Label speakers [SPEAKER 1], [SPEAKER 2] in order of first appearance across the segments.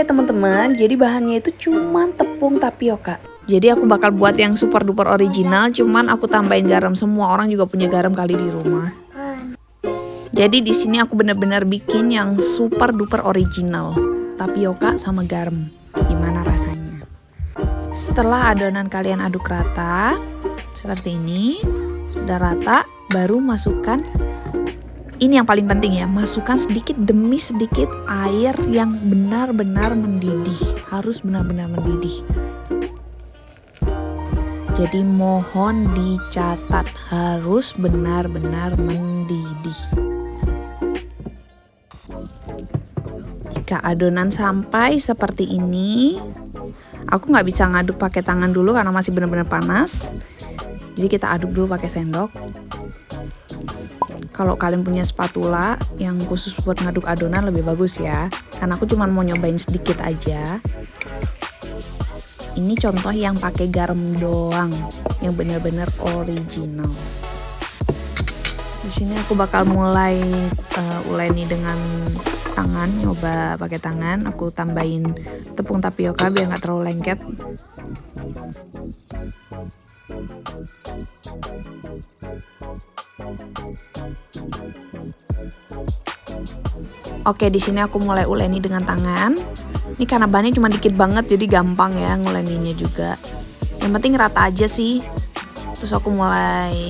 [SPEAKER 1] Oke teman-teman, jadi bahannya itu cuman tepung tapioka. Jadi aku bakal buat yang super duper original, cuman aku tambahin garam. Semua orang juga punya garam kali di rumah. Jadi di sini aku bener-bener bikin yang super duper original, tapioka sama garam. Gimana rasanya? Setelah adonan kalian aduk rata, seperti ini, sudah rata, baru masukkan. Ini yang paling penting ya, masukkan sedikit demi sedikit air yang benar-benar mendidih. Harus benar-benar mendidih. Jadi mohon dicatat, harus benar-benar mendidih. Jika adonan sampai seperti ini, aku nggak bisa ngaduk pakai tangan dulu karena masih benar-benar panas. Jadi kita aduk dulu pakai sendok. Kalau kalian punya spatula yang khusus buat ngaduk adonan lebih bagus ya. Karena aku cuma mau nyobain sedikit aja. Ini contoh yang pakai garam doang, yang benar-benar original. Di sini aku bakal mulai uleni dengan tangan, nyoba pakai tangan. Aku tambahin tepung tapioka biar nggak terlalu lengket. Oke, di sini aku mulai uleni dengan tangan. Ini karena bahannya cuma dikit banget, jadi gampang ya nguleninya juga. Yang penting rata aja sih. Terus aku mulai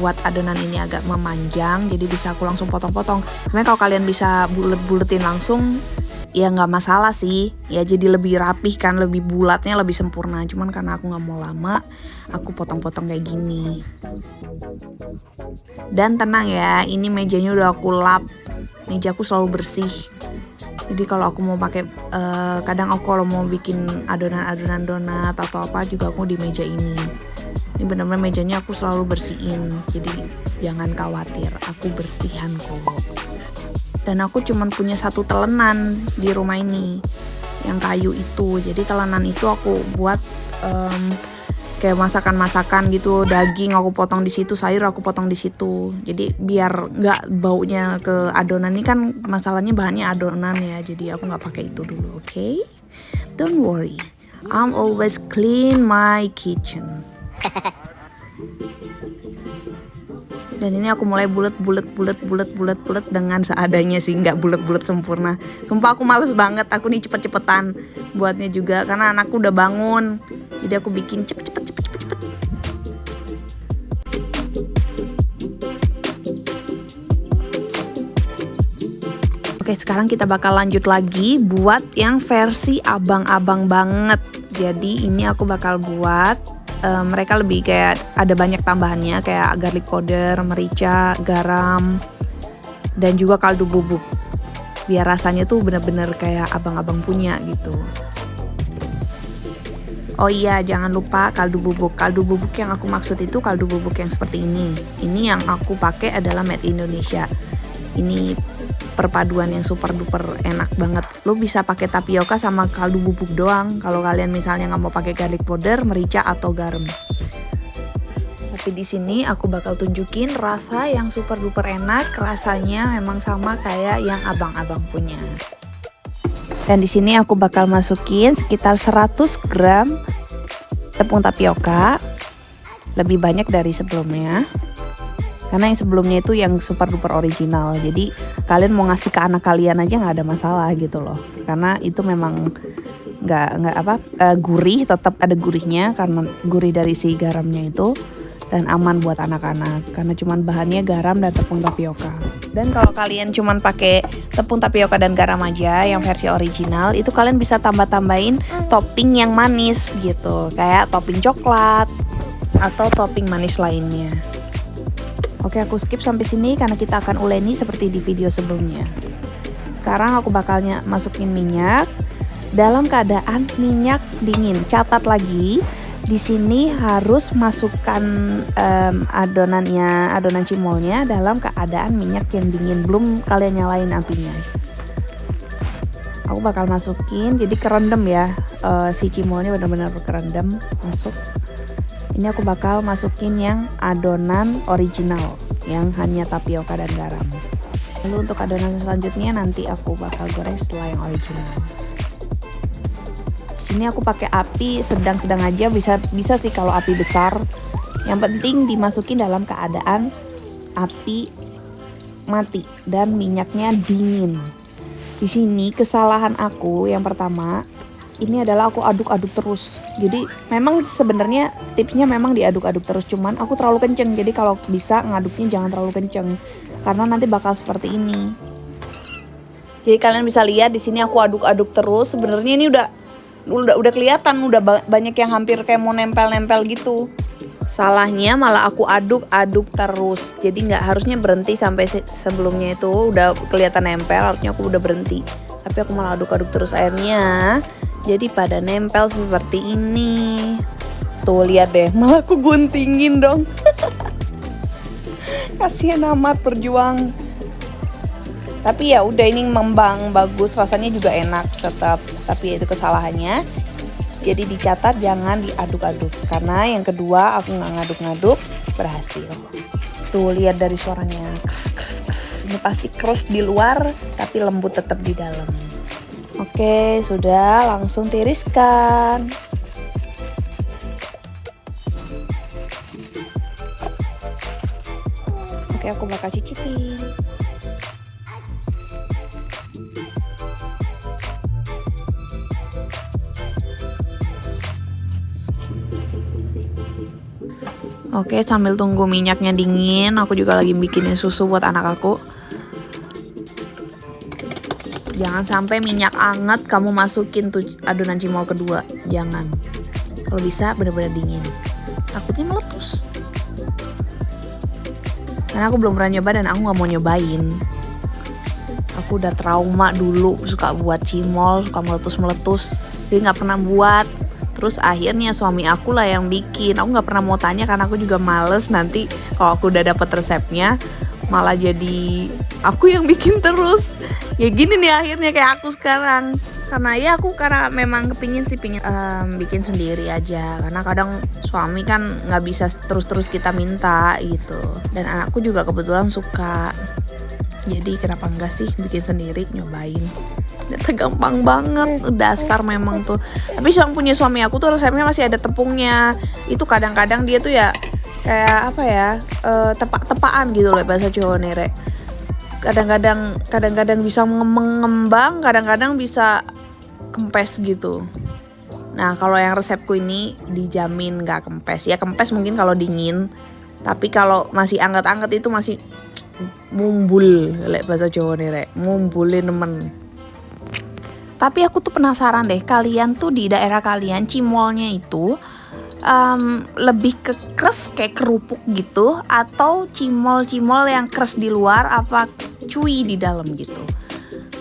[SPEAKER 1] buat adonan ini agak memanjang, jadi bisa aku langsung potong-potong. Sebenarnya kalau kalian bisa bulet-buletin langsung, ya nggak masalah sih. Ya jadi lebih rapih kan, lebih bulatnya lebih sempurna. Cuman karena aku nggak mau lama, aku potong-potong kayak gini. Dan tenang ya, ini mejanya udah aku lap. Mejaku selalu bersih. Jadi kalau aku mau pakai, kadang aku kalau mau bikin adonan-adonan donat atau apa juga aku di meja ini. Ini benar-benar mejanya aku selalu bersihin. Jadi jangan khawatir, aku bersihan kok. Dan aku cuma punya satu telenan di rumah ini, yang kayu itu. Jadi telenan itu aku buat kayak masakan-masakan gitu, daging aku potong di situ, sayur aku potong di situ. Jadi biar nggak baunya ke adonan. Ini kan masalahnya bahannya adonan ya, jadi aku nggak pakai itu dulu, oke? Don't worry, I'm always clean my kitchen. Dan ini aku mulai bulet dengan seadanya sih, nggak bulet sempurna. Sumpah aku males banget, aku nih cepet-cepetan buatnya juga karena anakku udah bangun. Jadi aku bikin cepet. Oke, sekarang kita bakal lanjut lagi buat yang versi abang-abang banget. Jadi ini aku bakal buat mereka lebih kayak ada banyak tambahannya kayak garlic powder, merica, garam, dan juga kaldu bubuk. Biar rasanya tuh bener-bener kayak abang-abang punya gitu. Oh iya, jangan lupa kaldu bubuk. Kaldu bubuk yang aku maksud itu kaldu bubuk yang seperti ini. Ini yang aku pakai adalah made Indonesia. Ini perpaduan yang super duper enak banget. Lo bisa pakai tapioka sama kaldu bubuk doang. Kalau kalian misalnya nggak mau pakai garlic powder, merica atau garam. Tapi di sini aku bakal tunjukin rasa yang super duper enak. Rasanya memang sama kayak yang abang-abang punya. Dan di sini aku bakal masukin sekitar 100 gram tepung tapioka, lebih banyak dari sebelumnya. Karena yang sebelumnya itu yang super duper original. Jadi kalian mau ngasih ke anak kalian aja nggak ada masalah gitu loh. Karena itu memang gurih, tetap ada gurihnya karena gurih dari si garamnya itu, dan aman buat anak-anak karena cuman bahannya garam dan tepung tapioka. Dan kalau kalian cuman pakai tepung tapioka dan garam aja yang versi original, itu kalian bisa tambah-tambahin topping yang manis gitu, kayak topping coklat atau topping manis lainnya. Oke, aku skip sampai sini karena kita akan uleni seperti di video sebelumnya. Sekarang aku bakalnya masukin minyak dalam keadaan minyak dingin. Catat lagi, di sini harus masukkan adonan cimolnya dalam keadaan minyak yang dingin, belum kalian nyalain apinya. Aku bakal masukin, jadi kerendam ya, si cimolnya benar-benar kerendam masuk. Ini aku bakal masukin yang adonan original, yang hanya tapioka dan garam. Lalu untuk adonan selanjutnya nanti aku bakal goreng setelah yang original. Ini aku pakai api sedang-sedang aja, bisa sih kalau api besar. Yang penting dimasukin dalam keadaan api mati dan minyaknya dingin. Di sini kesalahan aku yang pertama, ini adalah aku aduk-aduk terus. Jadi memang sebenarnya tipsnya memang diaduk-aduk terus, cuman aku terlalu kenceng. Jadi kalau bisa ngaduknya jangan terlalu kenceng karena nanti bakal seperti ini. Jadi kalian bisa lihat di sini aku aduk-aduk terus. Sebenarnya ini udah kelihatan, udah banyak yang hampir kayak mau nempel-nempel gitu. Salahnya malah aku aduk-aduk terus. Jadi nggak harusnya berhenti sampai sebelumnya itu udah kelihatan nempel, harusnya aku udah berhenti. Tapi aku malah aduk-aduk terus, airnya jadi pada nempel seperti ini. Tuh lihat deh, malah aku guntingin dong. Kasihan amat berjuang. Tapi ya udah, ini mengembang bagus, rasanya juga enak tetap. Tapi itu kesalahannya. Jadi dicatat jangan diaduk-aduk. Karena yang kedua aku nggak ngaduk-ngaduk, berhasil. Tuh lihat dari suaranya, kres. Ini pasti kres di luar tapi lembut tetap di dalam. Oke, sudah, langsung tiriskan. Oke, aku bakal cicipin. Oke, sambil tunggu minyaknya dingin, aku juga lagi bikinin susu buat anak aku. Jangan sampai minyak anget kamu masukin tuh adonan cimol kedua, jangan. Kalau bisa benar-benar dingin, takutnya meletus. Karena aku belum pernah nyoba dan aku nggak mau nyobain. Aku udah trauma dulu suka buat cimol, suka meletus-meletus, jadi nggak pernah buat. Terus akhirnya suami aku lah yang bikin. Aku nggak pernah mau tanya karena aku juga males nanti kalau aku udah dapet resepnya malah jadi aku yang bikin terus. Ya gini nih akhirnya kayak aku sekarang. Karena memang kepingin sih bikin sendiri aja. Karena kadang suami kan nggak bisa terus-terus kita minta gitu. Dan anakku juga kebetulan suka. Jadi kenapa enggak sih bikin sendiri, nyobain. Ternyata gampang banget, dasar memang tuh. Tapi yang punya suami aku tuh resepnya masih ada tepungnya. Itu kadang-kadang dia tuh ya kayak apa ya, tepak-tepaan gitu loh bahasa Jawa nere. Kadang-kadang bisa mengembang, kadang-kadang bisa kempes gitu. Nah kalau yang resepku ini dijamin gak kempes. Ya kempes mungkin kalau dingin, tapi kalau masih anget-anget itu masih mumbul, lek bahasa Jawa nere, mumbulin nemen. Tapi aku tuh penasaran deh, kalian tuh di daerah kalian cimolnya itu lebih ke kres kayak kerupuk gitu, atau cimol-cimol yang kres di luar apa cuy di dalam gitu?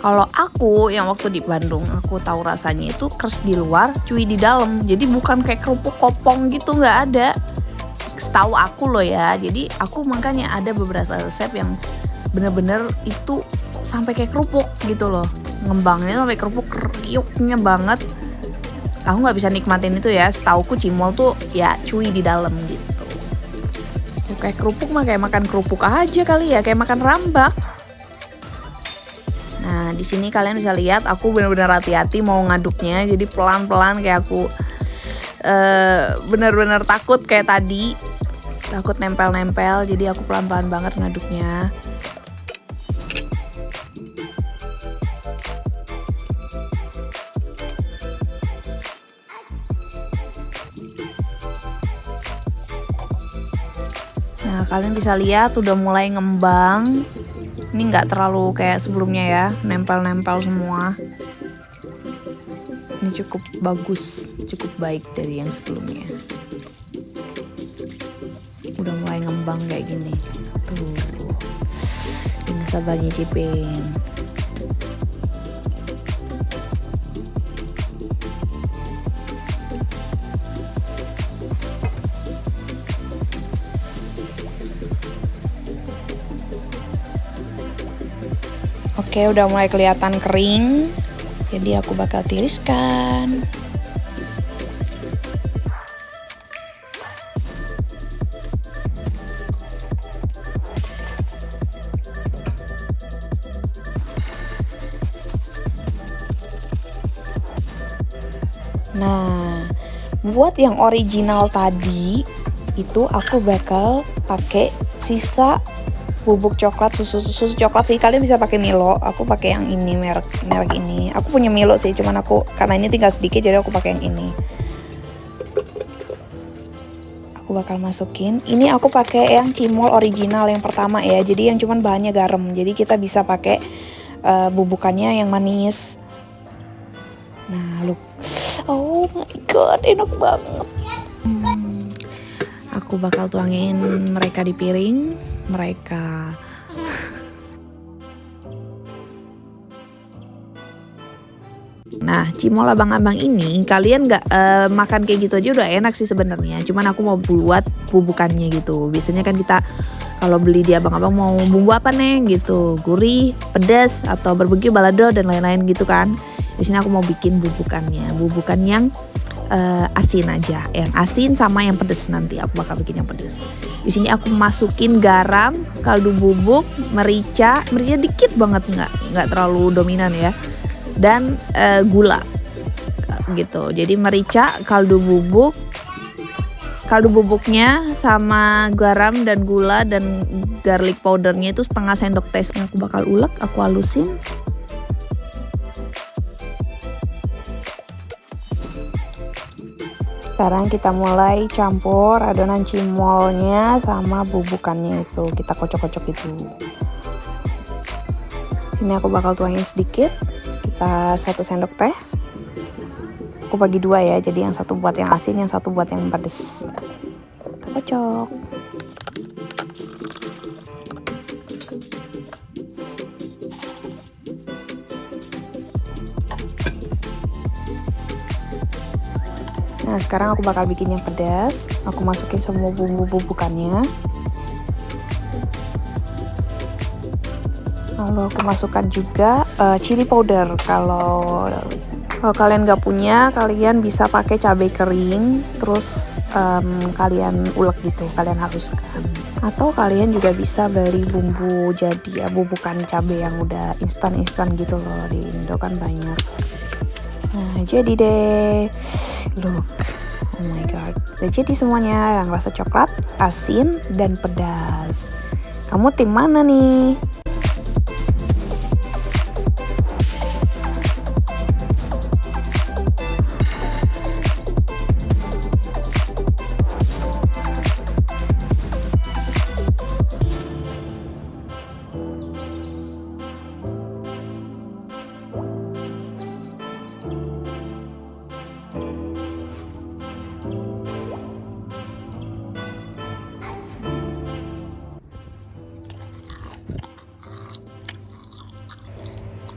[SPEAKER 1] Kalau aku yang waktu di Bandung, aku tahu rasanya itu kres di luar, cuy di dalam. Jadi bukan kayak kerupuk kopong gitu, nggak ada. Setahu aku loh ya. Jadi aku makanya ada beberapa resep yang bener-bener itu sampai kayak kerupuk gitu loh. Ngembangnya sampai kerupuk, kriuknya banget. Aku nggak bisa nikmatin itu ya. Setauku cimol tuh ya cuy di dalam gitu. Kayak kerupuk mah kayak makan kerupuk aja kali ya, kayak makan rambak. Nah di sini kalian bisa lihat aku benar-benar hati-hati mau ngaduknya. Jadi pelan-pelan kayak aku benar-benar takut kayak tadi, takut nempel-nempel. Jadi aku pelan-pelan banget ngaduknya. Nah kalian bisa lihat udah mulai ngembang. Ini nggak terlalu kayak sebelumnya ya, nempel-nempel semua. Ini cukup bagus, cukup baik dari yang sebelumnya. Udah mulai ngembang kayak gini. Tuh, ini sabar nyicipin. Oke, udah mulai kelihatan kering. Jadi aku bakal tiriskan. Nah, buat yang original tadi itu aku bakal pakai sisa bubuk coklat, susu coklat sih. Kalian bisa pakai Milo, aku pakai yang ini, merek ini. Aku punya Milo sih, cuman aku karena ini tinggal sedikit jadi aku pakai yang ini. Aku bakal masukin. Ini aku pakai yang cimol original yang pertama ya. Jadi yang cuman bahannya garam. Jadi kita bisa pakai bubukannya yang manis. Nah, look. Oh my god, enak banget. Aku bakal tuangin mereka di piring. Mereka Nah, cimol abang-abang ini kalian nggak makan kayak gitu aja udah enak sih sebenarnya. Cuman aku mau buat bubukannya gitu. Biasanya kan kita kalau beli di abang-abang mau bumbu apa nih gitu, gurih, pedas atau berbagi balado dan lain-lain gitu kan. Di sini aku mau bikin bubukan yang asin aja, yang asin sama yang pedas. Nanti aku bakal bikin yang pedas. Di sini aku masukin garam, kaldu bubuk, merica dikit banget, nggak terlalu dominan ya, dan gula gitu. Jadi merica, kaldu bubuknya sama garam dan gula dan garlic powdernya itu setengah sendok teh. Aku bakal ulek, aku halusin. Sekarang kita mulai campur adonan cimolnya sama bubukannya itu. Kita kocok-kocok itu. Sini aku bakal tuangin sedikit. Kita 1 sendok teh. Aku bagi 2 ya. Jadi yang satu buat yang asin, yang satu buat yang pedas. Kita kocok. Nah, sekarang aku bakal bikin yang pedas. Aku masukin semua bumbu-bubukannya. Lalu aku masukkan juga chili powder. Kalau kalian nggak punya, kalian bisa pakai cabai kering. Terus kalian ulek gitu, kalian haluskan. Atau kalian juga bisa beli bumbu jadi ya, bubukan cabai yang udah instan gitu loh. Di Indo kan banyak. Nah, jadi deh. Look, oh my god, udah jadi semuanya yang rasa coklat, asin, dan pedas. Kamu tim mana nih?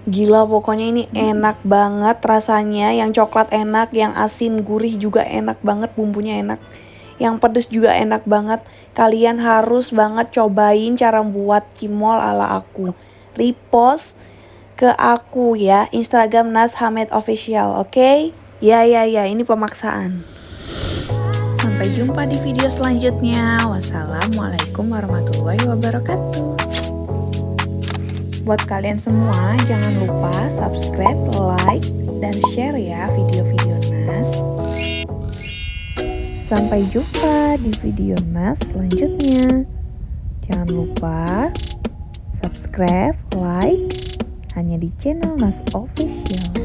[SPEAKER 1] Gila, pokoknya ini enak banget rasanya. Yang coklat enak, yang asin gurih juga enak banget, bumbunya enak. Yang pedes juga enak banget. Kalian harus banget cobain cara buat cimol ala aku. Repost ke aku ya, Instagram Nas Hamed Official, oke? Ya, ini pemaksaan. Sampai jumpa di video selanjutnya. Wassalamualaikum warahmatullahi wabarakatuh. Buat kalian semua, jangan lupa subscribe, like, dan share ya video-video Nas. Sampai jumpa di video Nas selanjutnya. Jangan lupa subscribe, like, hanya di channel Nas Official.